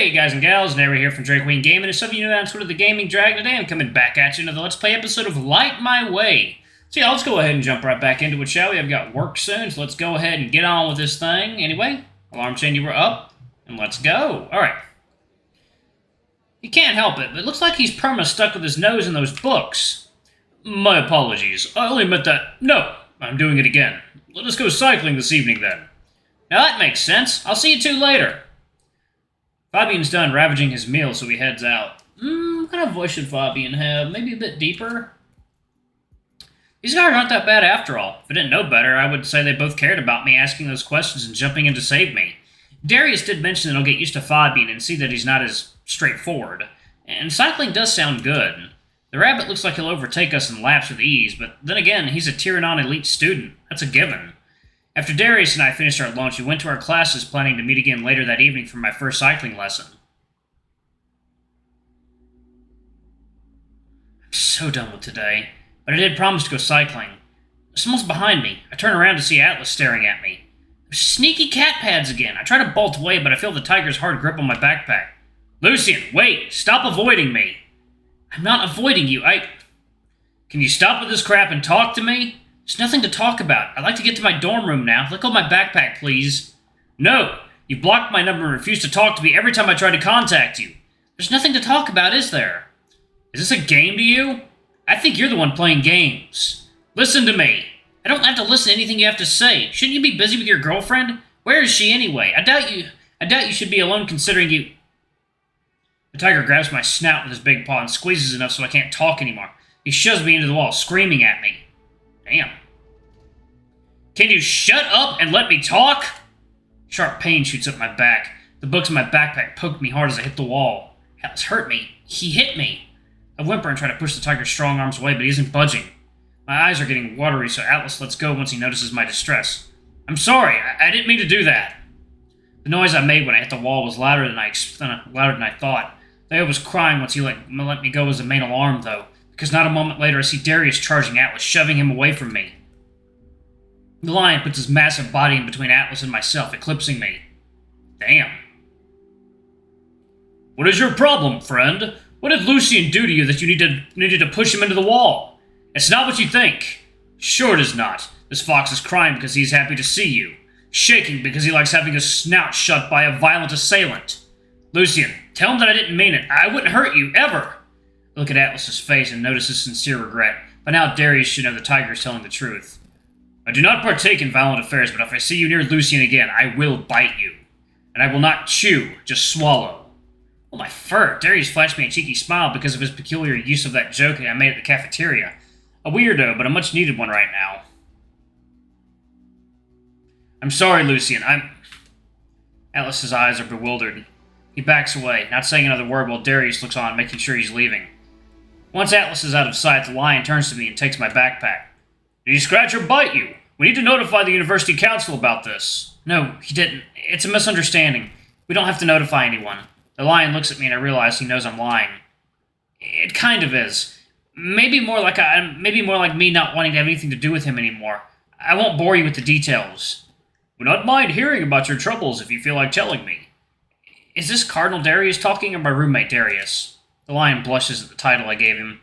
Hey guys and gals, Nary here from Drake Queen Gaming, and some of you know on Twitter the Gaming Dragon. Today I'm coming back at you another Let's Play episode of Light My Way. So yeah, let's go ahead and jump right back into it, shall we? I've got work soon, so let's go ahead and get on with this thing. Anyway, alarm chain, you were up, and let's go. Alright. You can't help it, but it looks like he's stuck with his nose in those books. My apologies. I only meant that... No, I'm doing it again. Let us go cycling this evening then. Now that makes sense. I'll see you two later. Fabian's done ravaging his meal, so he heads out. What kind of voice should Fabian have? Maybe a bit deeper? These guys aren't that bad after all. If I didn't know better, I would say they both cared about me asking those questions and jumping in to save me. Darius did mention that I'll get used to Fabian and see that he's not as straightforward. And cycling does sound good. The rabbit looks like he'll overtake us in laps with ease, but then again, he's a Tier-non elite student. That's a given. After Darius and I finished our lunch, we went to our classes planning to meet again later that evening for my first cycling lesson. I'm so done with today, but I did promise to go cycling. Someone's behind me. I turn around to see Atlas staring at me. There's sneaky cat pads again. I try to bolt away, but I feel the tiger's hard grip on my backpack. Lucian, wait! Stop avoiding me! I'm not avoiding you, Can you stop with this crap and talk to me? There's nothing to talk about. I'd like to get to my dorm room now. Let go of my backpack, please. No! You blocked my number and refused to talk to me every time I tried to contact you. There's nothing to talk about, is there? Is this a game to you? I think you're the one playing games. Listen to me. I don't have to listen to anything you have to say. Shouldn't you be busy with your girlfriend? Where is she anyway? I doubt you should be alone considering you... The tiger grabs my snout with his big paw and squeezes enough so I can't talk anymore. He shoves me into the wall, screaming at me. Damn. Can you shut up and let me talk? Sharp pain shoots up my back. The books in my backpack poked me hard as I hit the wall. Atlas hurt me. He hit me. I whimper and try to push the tiger's strong arms away, but he isn't budging. My eyes are getting watery, so Atlas lets go once he notices my distress. I'm sorry. I didn't mean to do that. The noise I made when I hit the wall was louder than I thought. Theo was crying once he let me go as the main alarm, though, because not a moment later I see Darius charging Atlas, shoving him away from me. The lion puts his massive body in between Atlas and myself, eclipsing me. Damn. What is your problem, friend? What did Lucian do to you that you needed to push him into the wall? It's not what you think. Sure it is not. This fox is crying because he's happy to see you. Shaking because he likes having his snout shut by a violent assailant. Lucian, tell him that I didn't mean it. I wouldn't hurt you, ever. I look at Atlas's face and notice his sincere regret. By now, Darius should know the tiger is telling the truth. I do not partake in violent affairs, but if I see you near Lucian again, I will bite you. And I will not chew, just swallow. Oh, my fur. Darius flashed me a cheeky smile because of his peculiar use of that joke I made at the cafeteria. A weirdo, but a much-needed one right now. I'm sorry, Lucian. Atlas's eyes are bewildered. He backs away, not saying another word while Darius looks on, making sure he's leaving. Once Atlas is out of sight, the lion turns to me and takes my backpack. Did he scratch or bite you? We need to notify the university council about this. No, he didn't. It's a misunderstanding. We don't have to notify anyone. The lion looks at me and I realize he knows I'm lying. It kind of is. Maybe more like me not wanting to have anything to do with him anymore. I won't bore you with the details. Would not mind hearing about your troubles if you feel like telling me. Is this Cardinal Darius talking or my roommate Darius? The lion blushes at the title I gave him.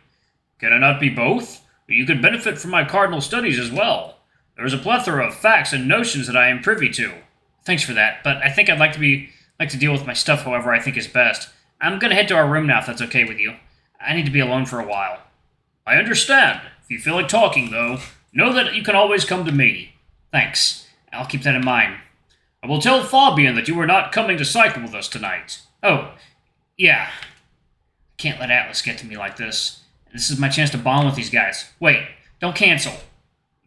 Can it not be both? You could benefit from my cardinal studies as well. There is a plethora of facts and notions that I am privy to. Thanks for that, but I think I'd like to deal with my stuff however I think is best. I'm gonna head to our room now if that's okay with you. I need to be alone for a while. I understand. If you feel like talking, though, know that you can always come to me. Thanks. I'll keep that in mind. I will tell Fabian that you are not coming to cycle with us tonight. Oh, yeah. I can't let Atlas get to me like this. This is my chance to bond with these guys. Wait, don't cancel.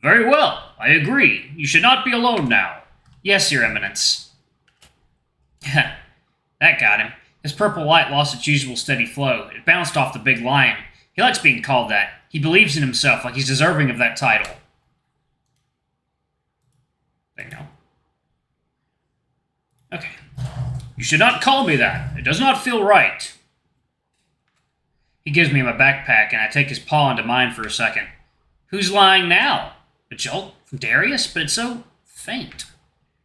Very well, I agree. You should not be alone now. Yes, Your Eminence. That got him. His purple light lost its usual steady flow. It bounced off the big lion. He likes being called that. He believes in himself like he's deserving of that title. There you go. Okay. You should not call me that. It does not feel right. He gives me my backpack, and I take his paw into mine for a second. Who's lying now? A jolt from Darius? But it's so faint.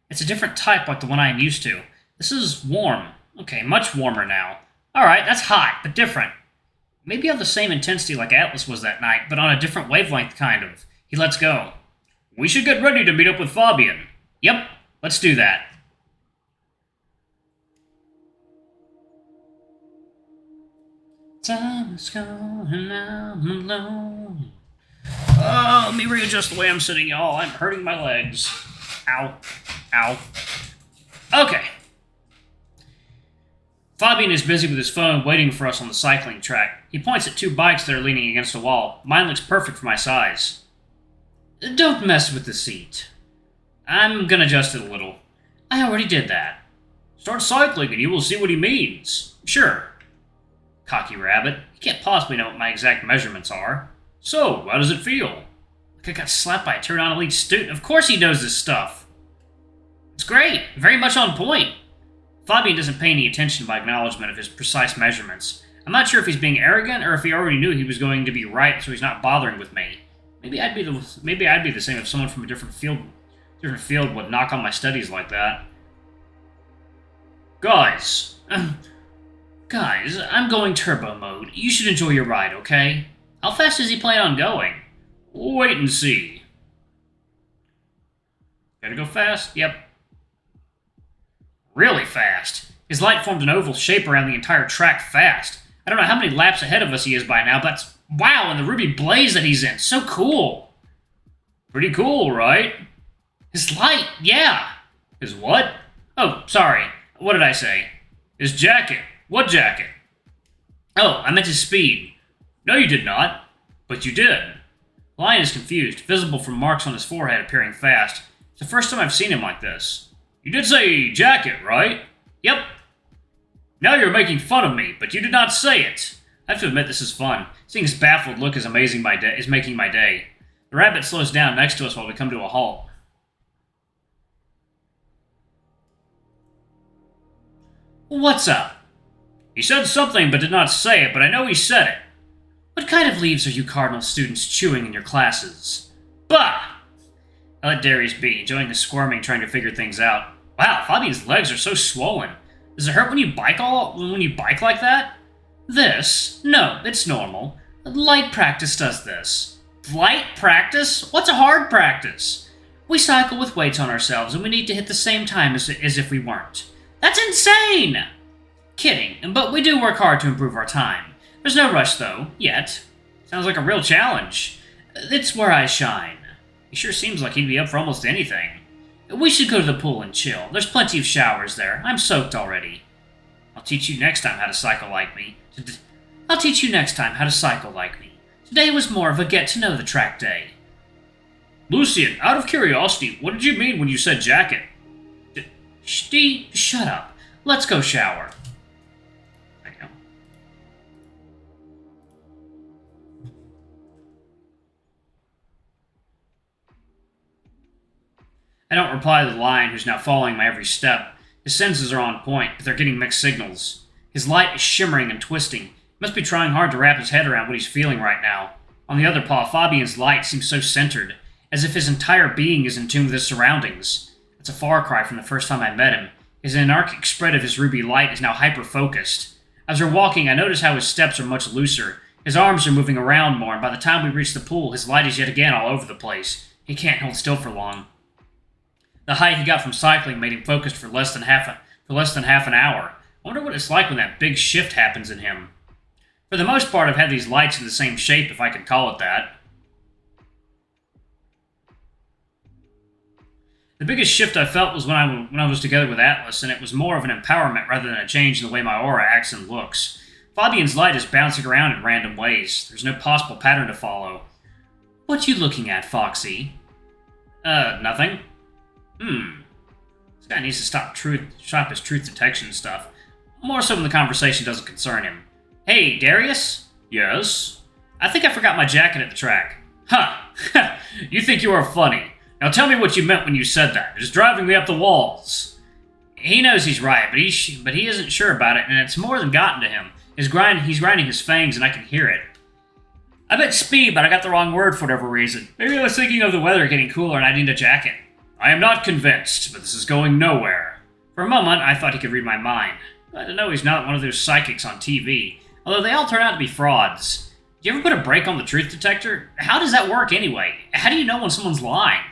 It's a different type like the one I am used to. This is warm, Okay, much warmer now. Alright, that's hot, but different. Maybe on the same intensity like Atlas was that night, but on a different wavelength, kind of. He lets go. We should get ready to meet up with Fabian. Yep, let's do that. Time is gone and I'm alone. Oh, let me readjust the way I'm sitting, y'all. I'm hurting my legs. Ow. Ow. Okay. Fabian is busy with his phone, waiting for us on the cycling track. He points at two bikes that are leaning against a wall. Mine looks perfect for my size. Don't mess with the seat. I'm gonna adjust it a little. I already did that. Start cycling and you will see what he means. Sure. Cocky rabbit. He can't possibly know what my exact measurements are. So, how does it feel? Like I got slapped by a turn-on elite student. Of course he knows this stuff. It's great. Very much on point. Fabian doesn't pay any attention to my acknowledgement of his precise measurements. I'm not sure if he's being arrogant or if he already knew he was going to be right, so he's not bothering with me. Maybe I'd be the same if someone from a different field would knock on my studies like that. Guys, I'm going turbo mode. You should enjoy your ride, okay? How fast does he plan on going? Wait and see. Gotta go fast? Yep. Really fast. His light formed an oval shape around the entire track fast. I don't know how many laps ahead of us he is by now, but that's... Wow, and the ruby blaze that he's in. So cool. Pretty cool, right? His light, yeah. His what? Oh, sorry. What did I say? His jacket. What jacket? Oh, I meant his speed. No, you did not. But you did. Lion is confused, visible from marks on his forehead appearing fast. It's the first time I've seen him like this. You did say jacket, right? Yep. Now you're making fun of me, but you did not say it. I have to admit this is fun. Seeing his baffled look is making my day. The rabbit slows down next to us while we come to a halt. What's up? He said something but did not say it, but I know he said it. What kind of leaves are you Cardinal students chewing in your classes? Bah! I let Darius be, enjoying the squirming, trying to figure things out. Wow, Fabian's legs are so swollen. Does it hurt when you bike like that? This? No, it's normal. Light practice does this. Light practice? What's a hard practice? We cycle with weights on ourselves, and we need to hit the same time as if we weren't. That's insane! Kidding, but we do work hard to improve our time. There's no rush, though, yet. Sounds like a real challenge. It's where I shine. He sure seems like he'd be up for almost anything. We should go to the pool and chill. There's plenty of showers there. I'm soaked already. I'll teach you next time how to cycle like me. Today was more of a get-to-know-the-track day. Lucian, out of curiosity, what did you mean when you said jacket? Steve, shut up. Let's go shower. There you go. I don't reply to the lion, who's now following my every step. His senses are on point, but they're getting mixed signals. His light is shimmering and twisting. He must be trying hard to wrap his head around what he's feeling right now. On the other paw, Fabian's light seems so centered, as if his entire being is in tune with his surroundings. It's a far cry from the first time I met him. His anarchic spread of his ruby light is now hyper-focused. As we're walking, I notice how his steps are much looser. His arms are moving around more, and by the time we reach the pool, his light is yet again all over the place. He can't hold still for long. The height he got from cycling made him focused for less than half an hour. I wonder what it's like when that big shift happens in him. For the most part, I've had these lights in the same shape, if I can call it that. The biggest shift I felt was when I was together with Atlas, and it was more of an empowerment rather than a change in the way my aura acts and looks. Fabian's light is bouncing around in random ways. There's no possible pattern to follow. What you looking at, Foxy? Nothing. This guy needs to stop his truth detection stuff. More so when the conversation doesn't concern him. Hey, Darius? Yes? I think I forgot my jacket at the track. Huh. You think you are funny. Now tell me what you meant when you said that. It's driving me up the walls. He knows he's right, but he isn't sure about it, and it's more than gotten to him. He's grinding his fangs, and I can hear it. I meant speed, but I got the wrong word for whatever reason. Maybe I was thinking of the weather getting cooler and I need a jacket. I am not convinced, but this is going nowhere. For a moment, I thought he could read my mind. Glad to know he's not one of those psychics on TV, although they all turn out to be frauds. Do you ever put a brake on the truth detector? How does that work anyway? How do you know when someone's lying?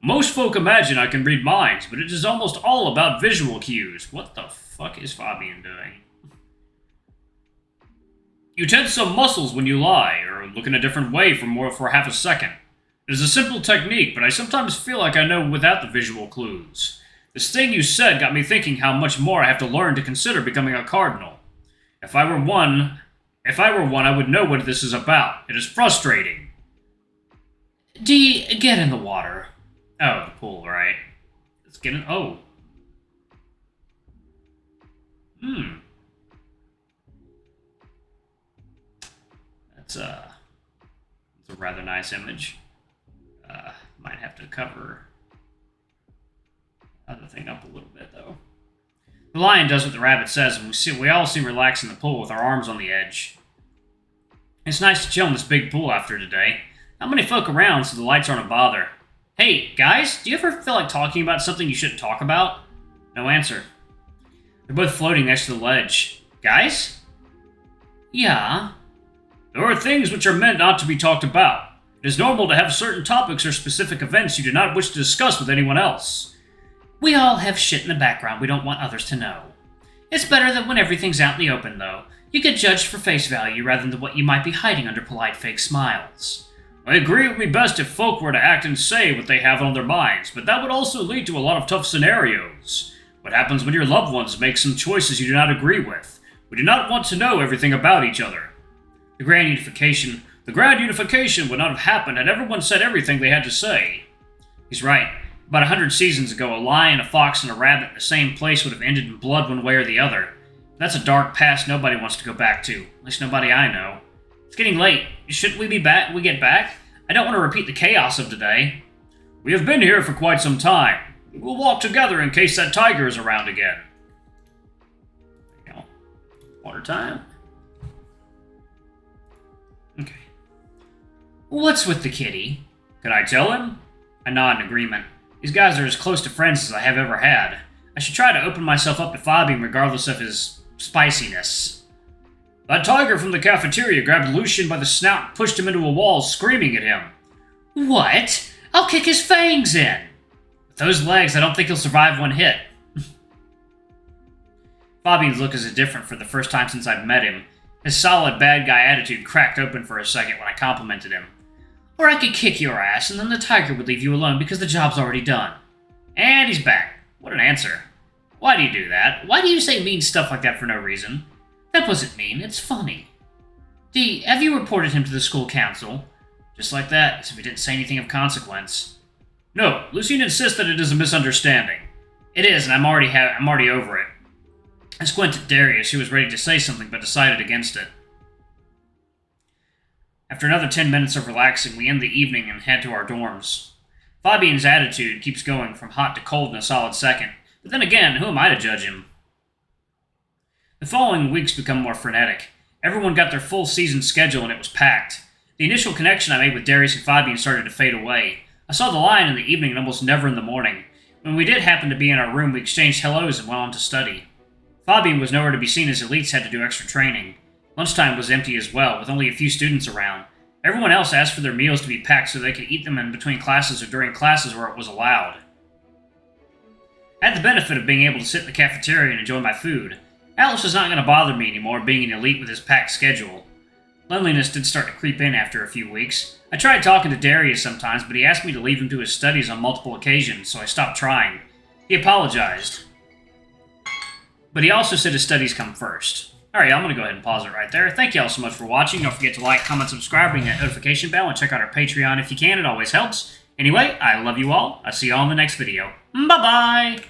Most folk imagine I can read minds, but it is almost all about visual cues. What the fuck is Fabian doing? You tense some muscles when you lie, or look in a different way for half a second. It is a simple technique, but I sometimes feel like I know without the visual clues. This thing you said got me thinking how much more I have to learn to consider becoming a cardinal. If I were one, I would know what this is about. It is frustrating. D, get in the water. Oh, the pool, right. Let's get in. Oh. That's a rather nice image. Might have to cover the other thing up a little bit, though. The lion does what the rabbit says, and we all seem relaxed in the pool with our arms on the edge. It's nice to chill in this big pool after today. Not many folk around, so the lights aren't a bother. Hey, guys, do you ever feel like talking about something you shouldn't talk about? No answer. They're both floating next to the ledge. Guys? Yeah? There are things which are meant not to be talked about. It is normal to have certain topics or specific events you do not wish to discuss with anyone else. We all have shit in the background we don't want others to know. It's better than when everything's out in the open, though. You get judged for face value rather than what you might be hiding under polite fake smiles. I agree it would be best if folk were to act and say what they have on their minds, but that would also lead to a lot of tough scenarios. What happens when your loved ones make some choices you do not agree with? We do not want to know everything about each other. The grand unification would not have happened had everyone said everything they had to say. He's right. About 100 seasons ago, a lion, a fox, and a rabbit in the same place would have ended in blood one way or the other. That's a dark past nobody wants to go back to. At least nobody I know. It's getting late. Shouldn't we get back? I don't want to repeat the chaos of today. We have been here for quite some time. We'll walk together in case that tiger is around again. There you go. Water time. Okay. What's with the kitty? Can I tell him? I nod in agreement. These guys are as close to friends as I have ever had. I should try to open myself up to Fabian regardless of his spiciness. That tiger from the cafeteria grabbed Lucian by the snout and pushed him into a wall, screaming at him. What? I'll kick his fangs in! With those legs, I don't think he'll survive one hit. Fabian's look is different for the first time since I've met him. His solid bad guy attitude cracked open for a second when I complimented him. Or I could kick your ass and then the tiger would leave you alone because the job's already done. And he's back. What an answer. Why do you do that? Why do you say mean stuff like that for no reason? That wasn't mean, it's funny. D, have you reported him to the school council? Just like that, as if he didn't say anything of consequence. No, Lucian insists that it is a misunderstanding. It is, and I'm already over it. I squinted at Darius, who was ready to say something but decided against it. After another 10 minutes of relaxing, we end the evening and head to our dorms. Fabian's attitude keeps going from hot to cold in a solid second, but then again, who am I to judge him? The following weeks become more frenetic. Everyone got their full season schedule and it was packed. The initial connection I made with Darius and Fabian started to fade away. I saw the lion in the evening and almost never in the morning. When we did happen to be in our room, we exchanged hellos and went on to study. Fabian was nowhere to be seen as elites had to do extra training. Lunchtime was empty as well, with only a few students around. Everyone else asked for their meals to be packed so they could eat them in between classes or during classes where it was allowed. I had the benefit of being able to sit in the cafeteria and enjoy my food. Atlas was not going to bother me anymore, being an elite with his packed schedule. Loneliness did start to creep in after a few weeks. I tried talking to Darius sometimes, but he asked me to leave him to his studies on multiple occasions, so I stopped trying. He apologized. But he also said his studies come first. Alright, I'm going to go ahead and pause it right there. Thank you all so much for watching. Don't forget to like, comment, subscribe, ring that notification bell, and check out our Patreon if you can. It always helps. Anyway, I love you all. I'll see you all in the next video. Bye-bye!